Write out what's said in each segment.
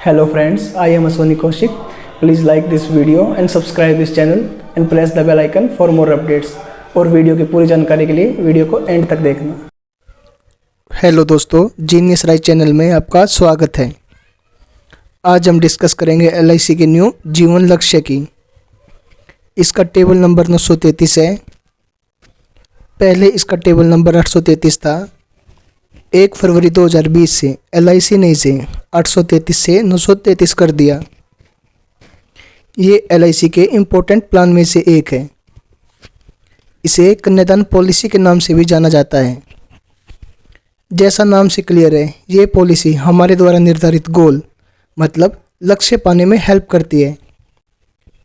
Hello friends, I am Aswani Kaushik. Please like this video and subscribe this channel and press the bell icon for more updates. और video की पूरी जानकारी के लिए video को and तक देखना। हेलो दोस्तों, जीनियस राइट चैनल में आपका स्वागत है। आज हम डिस्कस करेंगे LIC के न्यू जीवन लक्ष्य की। इसका टेबल नंबर 933 है। पहले इसका टेबल नंबर 833 था। 1 फरवरी 2020 से LIC ने इसे 833 से 933 कर दिया। ये LIC के इम्पोर्टेंट प्लान में से एक है। इसे कन्यादान पॉलिसी के नाम से भी जाना जाता है। जैसा नाम से क्लियर है, ये पॉलिसी हमारे द्वारा निर्धारित गोल मतलब लक्ष्य पाने में हेल्प करती है।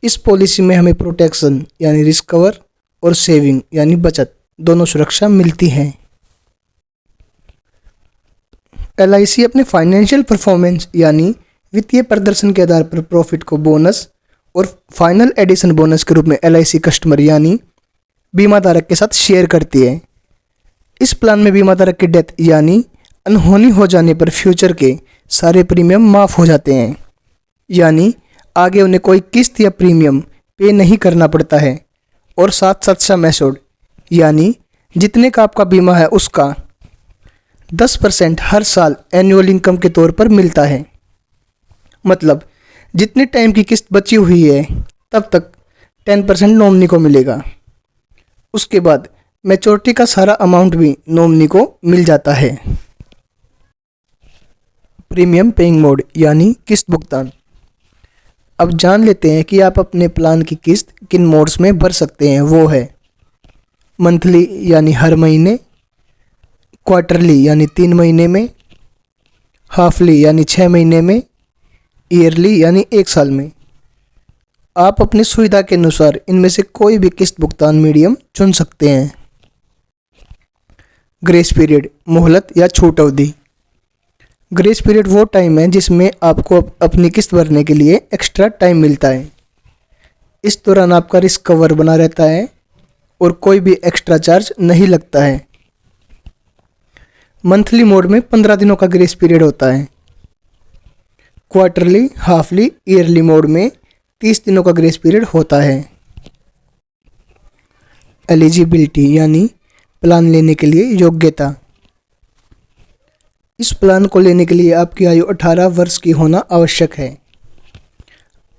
इस पॉलिसी में हमें प्रोटेक्शन यानी रिस्क कवर और सेविंग यानी बचत दोनों सुरक्षा मिलती हैं। LIC अपने फाइनेंशियल परफॉर्मेंस यानी वित्तीय प्रदर्शन के आधार पर प्रॉफिट को बोनस और फाइनल एडिशन बोनस के रूप में LIC कस्टमर यानी बीमा धारक के साथ शेयर करती है। इस प्लान में बीमा धारक की डेथ यानी अनहोनी हो जाने पर फ्यूचर के सारे प्रीमियम माफ़ हो जाते हैं, यानी आगे उन्हें कोई किस्त या प्रीमियम पे नहीं करना पड़ता है। और साथ साथ सम एश्योर्ड यानी जितने का आपका बीमा है उसका 10% हर साल एनुअल इनकम के तौर पर मिलता है। मतलब जितने टाइम की किस्त बची हुई है तब तक 10% नॉमिनी को मिलेगा। उसके बाद मैच्योरिटी का सारा अमाउंट भी नॉमिनी को मिल जाता है। प्रीमियम पेइंग मोड यानी किस्त भुगतान। अब जान लेते हैं कि आप अपने प्लान की किस्त किन मोड्स में भर सकते हैं। वो है मंथली यानी हर महीने, क्वार्टरली यानी 3 महीने में, हाफली यानी 6 महीने में, ईयरली यानी 1 साल में। आप अपनी सुविधा के अनुसार इनमें से कोई भी किस्त भुगतान मीडियम चुन सकते हैं। ग्रेस पीरियड मोहलत या छूट अवधि। ग्रेस पीरियड वो टाइम है जिसमें आपको अपनी किस्त भरने के लिए एक्स्ट्रा टाइम मिलता है। इस दौरान आपका रिस्क कवर बना रहता है और कोई भी एक्स्ट्रा चार्ज नहीं लगता है। मंथली मोड में 15 दिनों का ग्रेस पीरियड होता है। क्वार्टरली, हाफली, ईयरली मोड में 30 दिनों का ग्रेस पीरियड होता है। एलिजिबिलिटी यानी प्लान लेने के लिए योग्यता। इस प्लान को लेने के लिए आपकी आयु 18 वर्ष की होना आवश्यक है।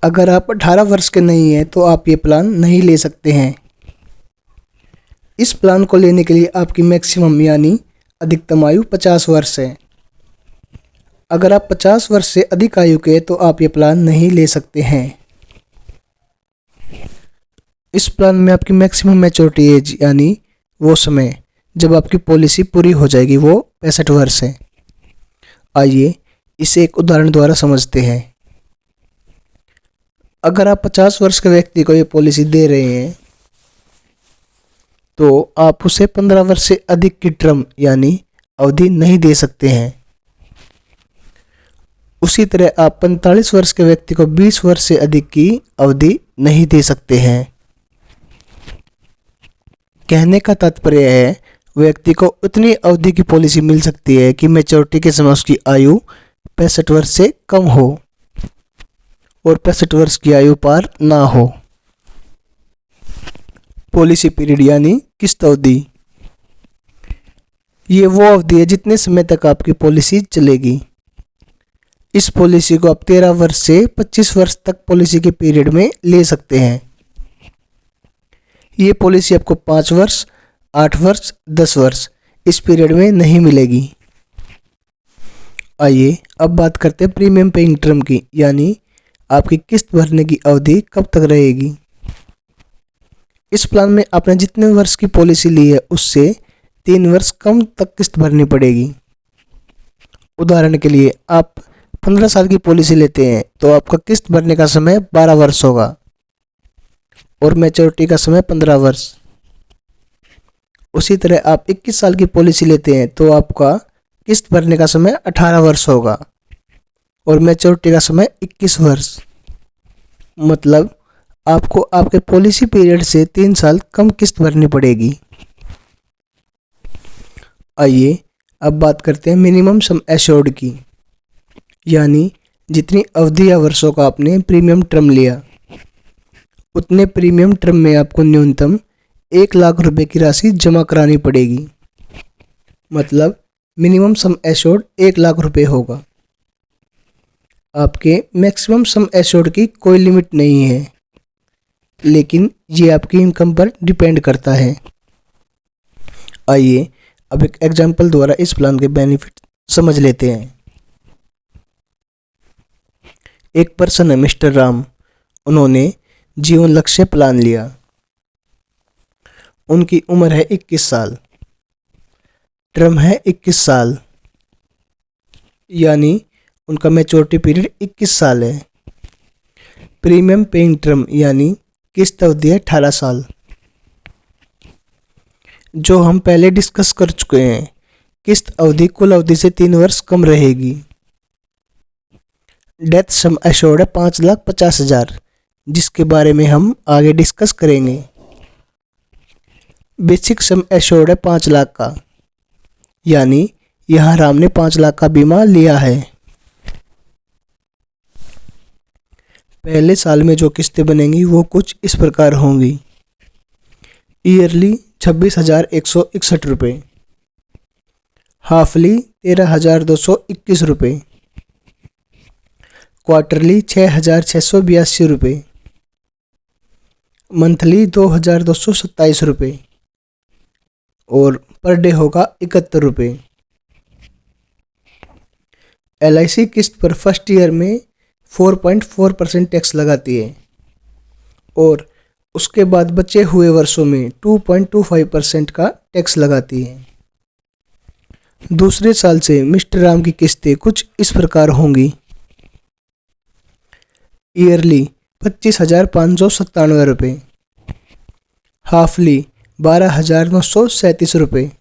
अगर आप 18 वर्ष के नहीं हैं तो आप ये प्लान नहीं ले सकते हैं। इस प्लान को लेने के लिए आपकी मैक्सिमम यानी अधिकतम आयु 50 वर्ष है। अगर आप 50 वर्ष से अधिक आयु के तो आप ये प्लान नहीं ले सकते हैं। इस प्लान में आपकी मैक्सिमम मैच्योरिटी एज यानी वो समय जब आपकी पॉलिसी पूरी हो जाएगी वो 65 वर्ष है। आइए इसे एक उदाहरण द्वारा समझते हैं। अगर आप 50 वर्ष के व्यक्ति को ये पॉलिसी दे रहे हैं तो आप उसे 15 वर्ष से अधिक की टर्म यानी अवधि नहीं दे सकते हैं। उसी तरह आप 45 वर्ष के व्यक्ति को 20 वर्ष से अधिक की अवधि नहीं दे सकते हैं। कहने का तात्पर्य है व्यक्ति को उतनी अवधि की पॉलिसी मिल सकती है कि मैच्योरिटी के समय उसकी आयु 65 वर्ष से कम हो और 65 वर्ष की आयु पार ना हो। पॉलिसी पीरियड यानी किस्त अवधि। ये वो अवधि है जितने समय तक आपकी पॉलिसी चलेगी। इस पॉलिसी को आप 13 वर्ष से 25 वर्ष तक पॉलिसी के पीरियड में ले सकते हैं। ये पॉलिसी आपको 5 वर्ष, 8 वर्ष, 10 वर्ष इस पीरियड में नहीं मिलेगी। आइए अब बात करते हैं प्रीमियम पेइंग टर्म की, यानी आपकी किस्त भरने की अवधि कब तक रहेगी। इस प्लान में आपने जितने वर्ष की पॉलिसी ली है उससे 3 वर्ष कम तक किस्त भरनी पड़ेगी। उदाहरण के लिए आप 15 साल की पॉलिसी लेते हैं तो आपका किस्त भरने का समय 12 वर्ष होगा और मैच्योरिटी का समय 15 वर्ष। उसी तरह आप 21 साल की पॉलिसी लेते हैं तो आपका किस्त भरने का समय 18 वर्ष होगा और मैच्योरिटी का समय 21 वर्ष। मतलब आपको आपके पॉलिसी पीरियड से 3 साल कम किस्त भरनी पड़ेगी। आइए अब बात करते हैं मिनिमम सम एश्योर्ड की, यानी जितनी अवधि या वर्षों का आपने प्रीमियम टर्म लिया, उतने प्रीमियम टर्म में आपको न्यूनतम 1 लाख रुपए की राशि जमा करानी पड़ेगी। मतलब मिनिमम सम एश्योर्ड 1 लाख रुपए होगा। आपके मैक्सिमम सम एश्योर्ड की कोई लिमिट नहीं है, लेकिन ये आपकी इनकम पर डिपेंड करता है। आइए अब एक एग्जांपल द्वारा इस प्लान के बेनिफिट समझ लेते हैं। एक पर्सन है मिस्टर राम, उन्होंने जीवन लक्ष्य प्लान लिया। उनकी उम्र है 21 साल, टर्म है 21 साल, यानी उनका मैच्योरिटी पीरियड 21 साल है। प्रीमियम पेइंग टर्म यानी किस्त अवधि है 18 साल। जो हम पहले डिस्कस कर चुके हैं, किस्त अवधि कुल अवधि से 3 वर्ष कम रहेगी। डेथ सम एश्योर्ड है 5,50,000, जिसके बारे में हम आगे डिस्कस करेंगे। बेसिक सम एश्योर्ड है 5 लाख का, यानी यहाँ राम ने 5 लाख का बीमा लिया है। पहले साल में जो किस्तें बनेंगी वो कुछ इस प्रकार होंगी। ईयरली 26,161 रुपये, हाफली 13,221 रुपये, क्वार्टरली 6,682 रुपये, मंथली 2,227 रुपये और पर डे होगा 71 रुपये। LIC किस्त पर फर्स्ट ईयर में 4.4% टैक्स लगाती है और उसके बाद बचे हुए वर्षों में 2.25% का टैक्स लगाती है। दूसरे साल से मिस्टर राम की किस्तें कुछ इस प्रकार होंगी। ईयरली 25,597 रुपये, हाफली 12,937 रुपये,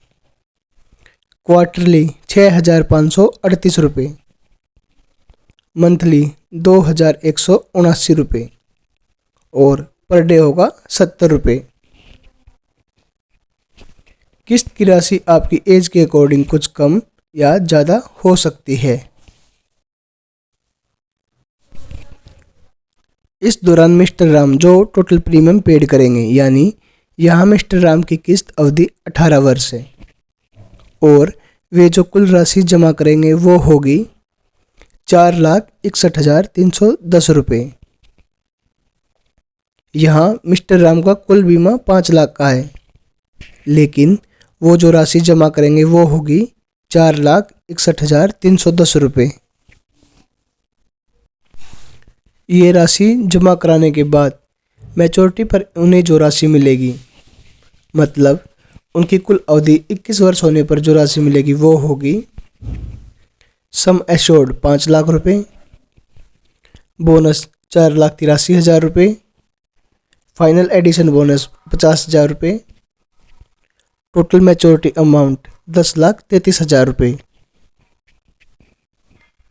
क्वार्टरली 6,538 रुपये, मंथली 2,179 रुपये और पर डे होगा 70 रुपये। किस्त की राशि आपकी एज के अकॉर्डिंग कुछ कम या ज़्यादा हो सकती है। इस दौरान मिस्टर राम जो टोटल प्रीमियम पेड करेंगे, यानी यहाँ मिस्टर राम की किस्त अवधि 18 वर्ष है और वे जो कुल राशि जमा करेंगे वो होगी 4,61,310 रुपये। यहाँ मिस्टर राम का कुल बीमा 5 लाख का है, लेकिन वो जो राशि जमा करेंगे वो होगी 4,61,310 रुपये। ये राशि जमा कराने के बाद मैच्योरिटी पर उन्हें जो राशि मिलेगी, मतलब उनकी कुल अवधि 21 वर्ष होने पर जो राशि मिलेगी वो होगी सम एश्योर्ड 5 लाख रुपये, बोनस 4,83,000 रुपये, फाइनल एडिशन बोनस 50,000 रुपये, टोटल मैच्योरिटी अमाउंट 10,33,000 रुपये।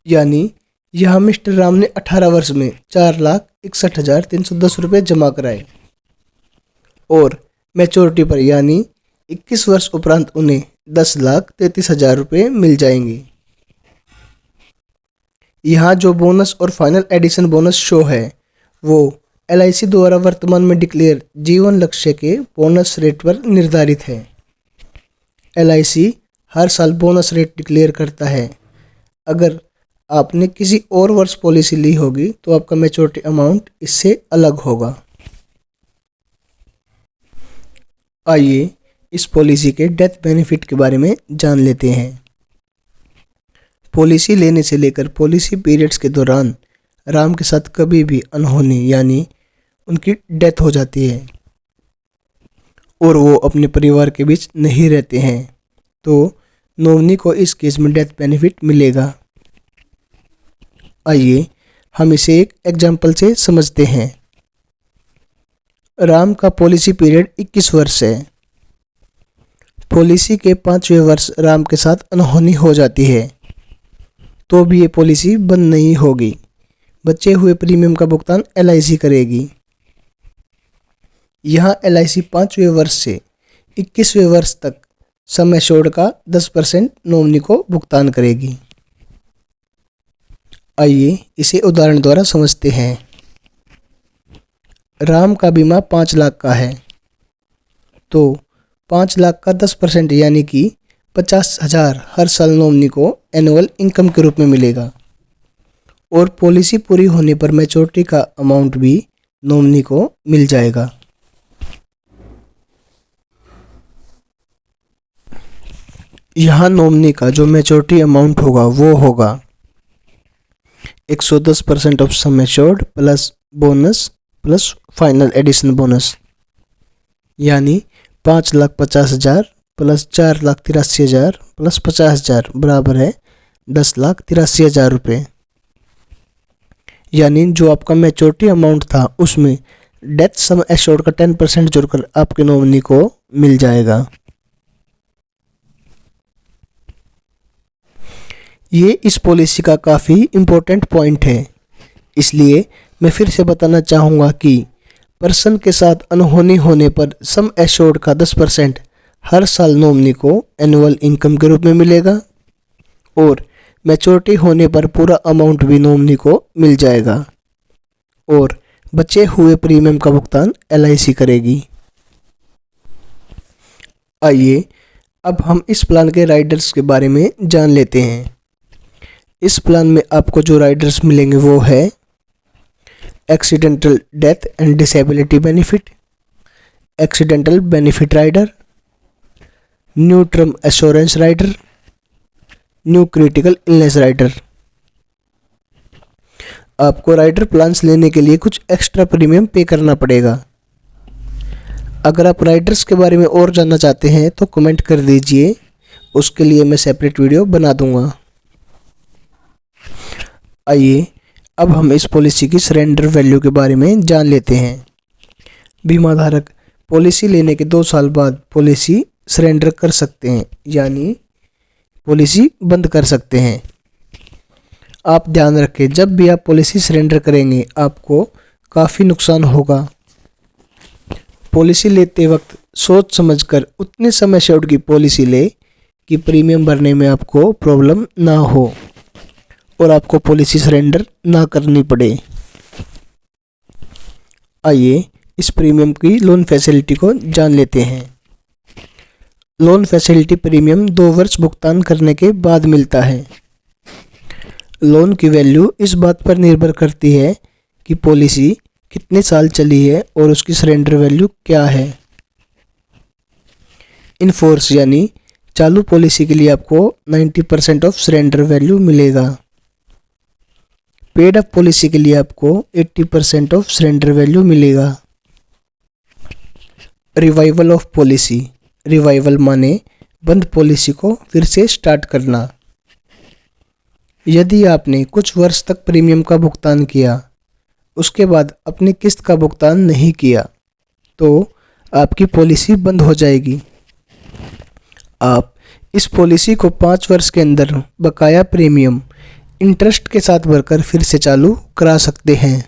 यानी यहाँ मिस्टर राम ने 18 वर्ष में 4,61,310 रुपये जमा कराए और मैच्योरिटी पर यानी 21 वर्ष उपरांत उन्हें 10,33,000 रुपये मिल जाएंगे। यहाँ जो बोनस और फाइनल एडिशन बोनस शो है वो LIC द्वारा वर्तमान में डिक्लेयर जीवन लक्ष्य के बोनस रेट पर निर्धारित है। LIC हर साल बोनस रेट डिक्लेयर करता है। अगर आपने किसी और वर्ष पॉलिसी ली होगी तो आपका मैच्योरिटी अमाउंट इससे अलग होगा। आइए इस पॉलिसी के डेथ बेनिफिट के बारे में जान लेते हैं। पॉलिसी लेने से लेकर पॉलिसी पीरियड्स के दौरान राम के साथ कभी भी अनहोनी यानी उनकी डेथ हो जाती है और वो अपने परिवार के बीच नहीं रहते हैं तो नॉमिनी को इस केस में डेथ बेनिफिट मिलेगा। आइए हम इसे एक एग्जाम्पल से समझते हैं। राम का पॉलिसी पीरियड 21 वर्ष है। पॉलिसी के 5वें वर्ष राम के साथ अनहोनी हो जाती है तो भी ये पॉलिसी बंद नहीं होगी। बचे हुए प्रीमियम का भुगतान LIC करेगी। यहाँ LIC 5वें वर्ष से 21वें वर्ष तक सम एश्योर्ड का 10% नॉमिनी को भुगतान करेगी। आइए इसे उदाहरण द्वारा समझते हैं। राम का बीमा 5 लाख का है, तो 5 लाख का 10% यानी कि 50,000 हर साल नॉमिनी को एनुअल इनकम के रूप में मिलेगा और पॉलिसी पूरी होने पर मैच्योरिटी का अमाउंट भी नॉमिनी को मिल जाएगा। यहाँ नॉमिनी का जो मैच्योरिटी अमाउंट होगा वो होगा 110% of sum assured plus bonus plus final addition bonus, यानी 5,50,000 प्लस 4,83,000 प्लस 50,000 बराबर है 10,83,000 रुपये। यानी जो आपका मैच्योरिटी अमाउंट था उसमें डेथ सम एश्योर्ड का 10% जोड़कर आपके नॉमिनी को मिल जाएगा। ये इस पॉलिसी का काफ़ी इम्पोर्टेंट पॉइंट है, इसलिए मैं फिर से बताना चाहूँगा कि पर्सन के साथ अनहोनी होने पर सम एश्योर्ड का 10% हर साल नॉमिनी को एनुअल इनकम के रूप में मिलेगा और मैच्योरिटी होने पर पूरा अमाउंट भी नॉमिनी को मिल जाएगा और बचे हुए प्रीमियम का भुगतान LIC करेगी। आइए अब हम इस प्लान के राइडर्स के बारे में जान लेते हैं। इस प्लान में आपको जो राइडर्स मिलेंगे वो है accidental death and disability benefit, accidental benefit rider, new term assurance rider, new critical illness rider. आपको राइडर प्लान्स लेने के लिए कुछ एक्स्ट्रा प्रीमियम पे करना पड़ेगा। अगर आप राइडर्स के बारे में और जानना चाहते हैं तो कमेंट कर दीजिए, उसके लिए मैं सेपरेट वीडियो बना दूंगा। आइए अब हम इस पॉलिसी की सरेंडर वैल्यू के बारे में जान लेते हैं। बीमा धारक पॉलिसी लेने के 2 साल बाद पॉलिसी सरेंडर कर सकते हैं, यानी पॉलिसी बंद कर सकते हैं। आप ध्यान रखें, जब भी आप पॉलिसी सरेंडर करेंगे आपको काफ़ी नुकसान होगा। पॉलिसी लेते वक्त सोच समझकर उतने समय एश्योर्ड की पॉलिसी ले कि प्रीमियम भरने में आपको प्रॉब्लम ना हो और आपको पॉलिसी सरेंडर ना करनी पड़े। आइए इस प्रीमियम की लोन फैसिलिटी को जान लेते हैं। लोन फैसिलिटी प्रीमियम 2 वर्ष भुगतान करने के बाद मिलता है। लोन की वैल्यू इस बात पर निर्भर करती है कि पॉलिसी कितने साल चली है और उसकी सरेंडर वैल्यू क्या है। इन फोर्स यानी चालू पॉलिसी के लिए आपको 90% ऑफ सरेंडर वैल्यू मिलेगा। पेड अप पॉलिसी के लिए आपको 80% ऑफ सरेंडर वैल्यू मिलेगा। रिवाइवल ऑफ पॉलिसी, रिवाइवल माने बंद पॉलिसी को फिर से स्टार्ट करना। यदि आपने कुछ वर्ष तक प्रीमियम का भुगतान किया, उसके बाद अपनी किस्त का भुगतान नहीं किया, तो आपकी पॉलिसी बंद हो जाएगी। आप इस पॉलिसी को 5 वर्ष के अंदर बकाया प्रीमियम इंटरेस्ट के साथ भरकर फिर से चालू करा सकते हैं।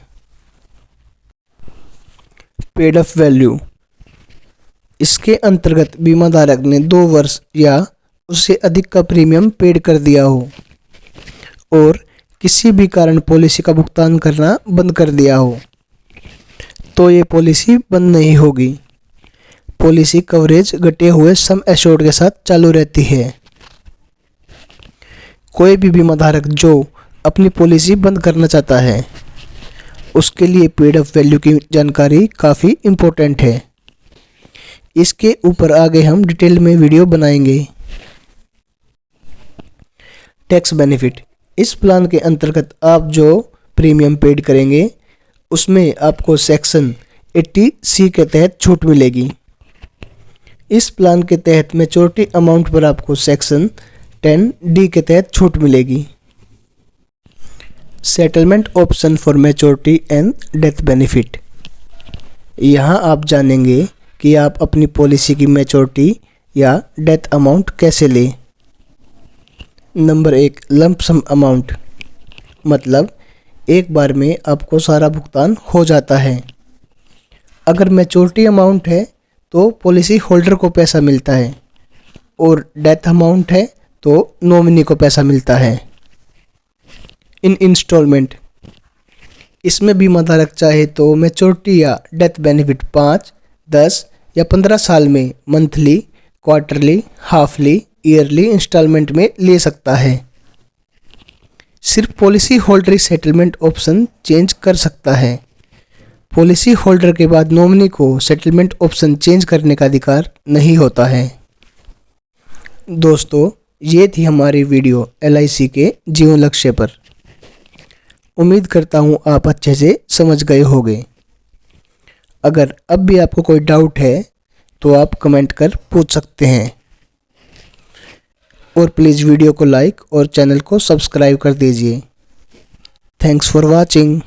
पेड अप वैल्यू, इसके अंतर्गत बीमा धारक ने 2 वर्ष या उससे अधिक का प्रीमियम पेड कर दिया हो और किसी भी कारण पॉलिसी का भुगतान करना बंद कर दिया हो, तो ये पॉलिसी बंद नहीं होगी। पॉलिसी कवरेज घटे हुए सम एश्योर्ड के साथ चालू रहती है। कोई भी बीमा धारक जो अपनी पॉलिसी बंद करना चाहता है, उसके लिए पेड अप वैल्यू की जानकारी काफ़ी इम्पोर्टेंट है। इसके ऊपर आगे हम डिटेल में वीडियो बनाएंगे। टैक्स बेनिफिट, इस प्लान के अंतर्गत आप जो प्रीमियम पेड करेंगे उसमें आपको सेक्शन 80C के तहत छूट मिलेगी। इस प्लान के तहत मैच्योरिटी अमाउंट पर आपको सेक्शन 10D के तहत छूट मिलेगी। Settlement option for maturity and death benefit, यहाँ आप जानेंगे कि आप अपनी पॉलिसी की मैच्योरिटी या डेथ अमाउंट कैसे लें। नंबर 1, लंप सम अमाउंट, मतलब एक बार में आपको सारा भुगतान हो जाता है। अगर मैच्योरिटी अमाउंट है तो पॉलिसी होल्डर को पैसा मिलता है और डेथ अमाउंट है तो नॉमिनी को पैसा मिलता है। इन इंस्टॉलमेंट। इसमें बीमाधारक चाहे तो मैच्योरिटी या डेथ बेनिफिट 5, 10 या 15 साल में मंथली, क्वार्टरली, हाफली, ईयरली इंस्टॉलमेंट में ले सकता है। सिर्फ पॉलिसी होल्डर ही सेटलमेंट ऑप्शन चेंज कर सकता है। पॉलिसी होल्डर के बाद नॉमिनी को सेटलमेंट ऑप्शन चेंज करने का अधिकार नहीं होता है। दोस्तों, ये थी हमारी वीडियो LIC के जीवन लक्ष्य पर। उम्मीद करता हूँ आप अच्छे से समझ गए होंगे। अगर अब भी आपको कोई डाउट है तो आप कमेंट कर पूछ सकते हैं। और प्लीज़ वीडियो को लाइक और चैनल को सब्सक्राइब कर दीजिए। Thanks for watching.